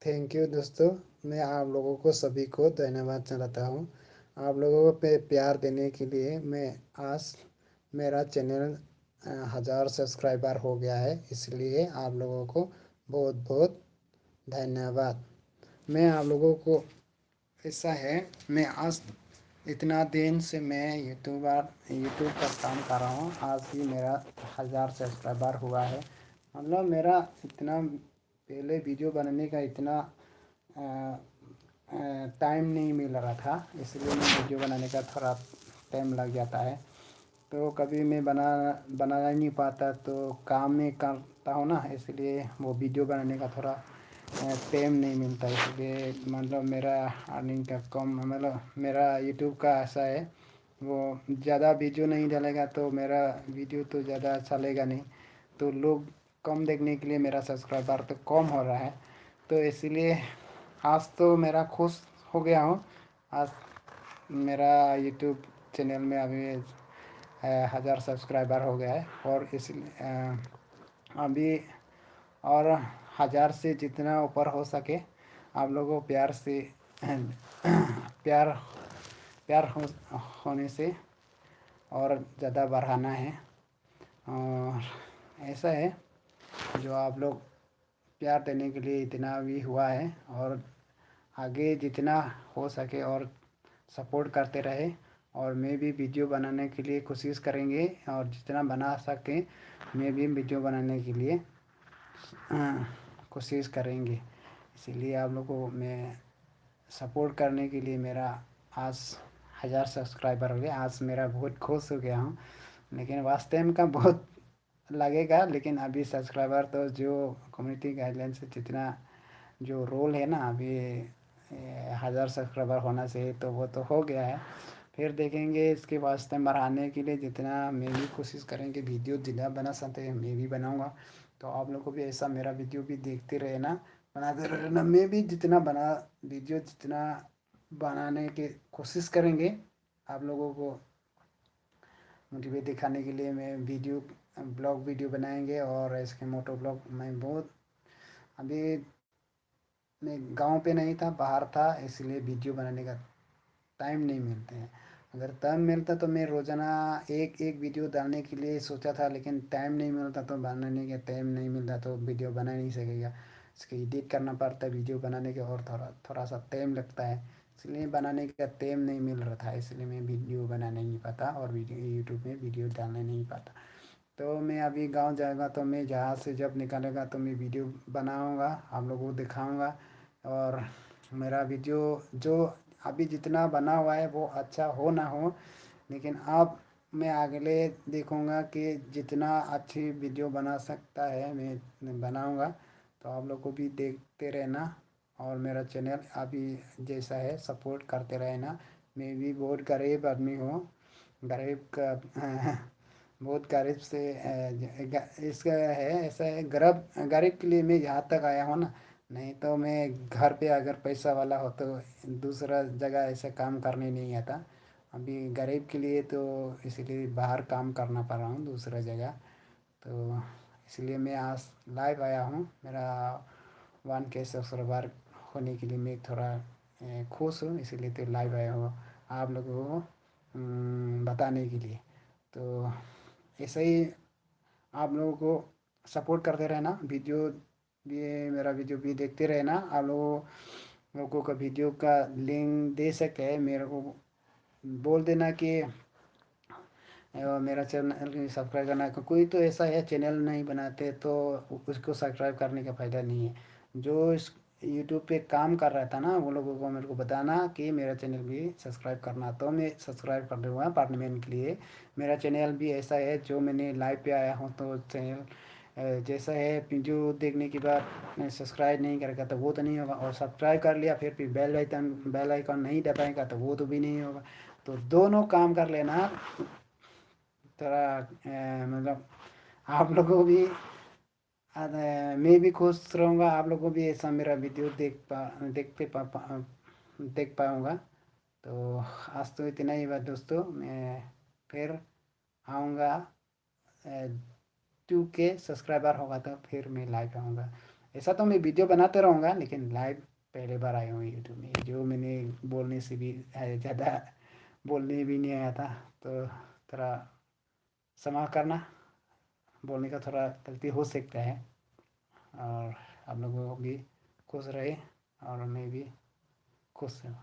Thank you दोस्तों। मैं आप लोगों को सभी को धन्यवाद चलाता हूँ। आप लोगों को पे प्यार देने के लिए मैं आज मेरा चैनल 1000 सब्सक्राइबर हो गया है, इसलिए आप लोगों को बहुत बहुत धन्यवाद। मैं आप लोगों को ऐसा है, मैं आज इतना दिन से मैं यूट्यूब पर काम कर रहा हूँ। आज ही मेरा 1000 सब्सक्राइबर हुआ है। मतलब मेरा इतना पहले वीडियो बनाने का इतना टाइम नहीं मिल रहा था, इसलिए मैं वीडियो बनाने का थोड़ा टाइम लग जाता है। तो कभी मैं बना नहीं पाता, तो काम में करता हूँ ना, इसलिए वो वीडियो बनाने का थोड़ा टाइम नहीं मिलता। इसलिए मतलब मेरा अर्निंग का कम, मतलब मेरा यूट्यूब का ऐसा है, वो ज़्यादा वीडियो नहीं डालेगा तो मेरा वीडियो तो ज़्यादा चलेगा नहीं, तो लोग कम देखने के लिए मेरा सब्सक्राइबर तो कम हो रहा है। तो इसलिए आज तो मेरा खुश हो गया हूँ। आज मेरा यूट्यूब चैनल में अभी 1000 सब्सक्राइबर हो गया है, और इसलिए अभी और 1000 से जितना ऊपर हो सके आप लोगों को प्यार से प्यार प्यार होने से और ज़्यादा बढ़ाना है। और ऐसा है, जो आप लोग प्यार देने के लिए इतना भी हुआ है, और आगे जितना हो सके और सपोर्ट करते रहे। और मैं भी वीडियो बनाने के लिए कोशिश करेंगे, और जितना बना सकें मैं भी वीडियो बनाने के लिए कोशिश करेंगे। इसीलिए आप लोगों को मैं सपोर्ट करने के लिए मेरा आज 1000 सब्सक्राइबर हो गए। आज मेरा बहुत खुश हो गया हूँ, लेकिन वास्तव में का बहुत लगेगा। लेकिन अभी सब्सक्राइबर तो जो कम्युनिटी गाइडलाइन से जितना जो रोल है ना, अभी 1000 सब्सक्राइबर होना चाहिए, तो वो तो हो गया है। फिर देखेंगे इसके वास्ते बढ़ाने के लिए, जितना मैं भी कोशिश करेंगे वीडियो जितना बना सकते हैं मैं भी बनाऊंगा। तो आप लोग को भी ऐसा मेरा वीडियो भी देखते रहना, बनाते रहना। मैं भी जितना बना वीडियो जितना बनाने की कोशिश करेंगे आप लोगों को मोटिवेट दिखाने के लिए। मैं वीडियो ब्लॉग वीडियो बनाएंगे, और इसके मोटो ब्लॉग मैं बहुत अभी मैं गांव पे नहीं था, बाहर था, इसलिए वीडियो बनाने का टाइम नहीं मिलते हैं। अगर टाइम मिलता तो मैं रोज़ाना एक एक वीडियो डालने के लिए सोचा था, लेकिन टाइम नहीं मिलता, तो बनाने का टाइम नहीं मिलता तो वीडियो बना नहीं सकेगा। इसके एडिट करना पड़ता है वीडियो बनाने के, और थोड़ा थोड़ा सा टाइम लगता है, इसलिए बनाने का टाइम नहीं मिल रहा था। इसलिए मैं वीडियो बना नहीं पाता, और वीडियो यूट्यूब में वीडियो डालने नहीं पाता। तो मैं अभी गांव जाएगा तो मैं जहाँ से जब निकलेगा तो मैं वीडियो बनाऊंगा, आप लोगों को दिखाऊंगा। और मेरा वीडियो जो अभी जितना बना हुआ है वो अच्छा हो ना हो, लेकिन अब मैं अगले देखूंगा कि जितना अच्छी वीडियो बना सकता है मैं बनाऊंगा। तो आप लोग को भी देखते रहना, और मेरा चैनल अभी जैसा है सपोर्ट करते रहना। मैं भी बहुत गरीब आदमी हूँ, गरीब का बहुत गरीब से इसका है, ऐसा है, गरीब गरीब के लिए मैं यहाँ तक आया हूँ ना। नहीं तो मैं घर पे अगर पैसा वाला हो तो दूसरा जगह ऐसे काम करने नहीं आता। अभी गरीब के लिए तो इसलिए बाहर काम करना पड़ रहा हूँ दूसरा जगह। तो इसलिए मैं आज लाइव आया हूँ। मेरा 1K सब्सक्राइबर होने के लिए मैं थोड़ा खुश हूँ, इसीलिए तो लाइव आया हूँ आप लोगों को बताने के लिए। तो ऐसे ही आप लोगों को सपोर्ट करते रहना, वीडियो भी मेरा वीडियो भी देखते रहना। आप लोगों का वीडियो का लिंक दे सकते हैं, मेरे को बोल देना कि मेरा चैनल सब्सक्राइब करना है। कोई तो ऐसा है चैनल नहीं बनाते, तो उसको सब्सक्राइब करने का फ़ायदा नहीं है। जो इस यूट्यूब पे काम कर रहा था ना, वो लोगों को मेरे को बताना कि मेरा चैनल भी सब्सक्राइब करना, तो मैं सब्सक्राइब कर दूँगा पार्टनरमेंट के लिए। मेरा चैनल भी ऐसा है, जो मैंने लाइव पे आया हूँ तो चैनल जैसा है, वीडियो देखने के बाद सब्सक्राइब नहीं करेगा तो वो तो नहीं होगा, और सब्सक्राइब कर लिया फिर बेल आइकन नहीं दबाएगा तो वो तो भी नहीं होगा। तो दोनों काम कर लेना थोड़ा मतलब आप लोगों को भी मैं भी खुश रहूँगा, आप लोगों को भी ऐसा मेरा वीडियो देख पाऊँगा। तो आज तो इतना ही बात दोस्तों, मैं फिर आऊँगा 2K सब्सक्राइबर होगा तो फिर मैं लाइव आऊँगा। ऐसा तो मैं वीडियो बनाते रहूँगा, लेकिन लाइव पहले बार आया हूँ यूट्यूब में। जो मैंने बोलने से भी ज़्यादा बोलने भी नहीं आया था, तो थोड़ा क्षमा करना, बोलने का थोड़ा गलती हो सकता है। और आप लोगों को भी खुश रहे और मैं भी खुश हूँ।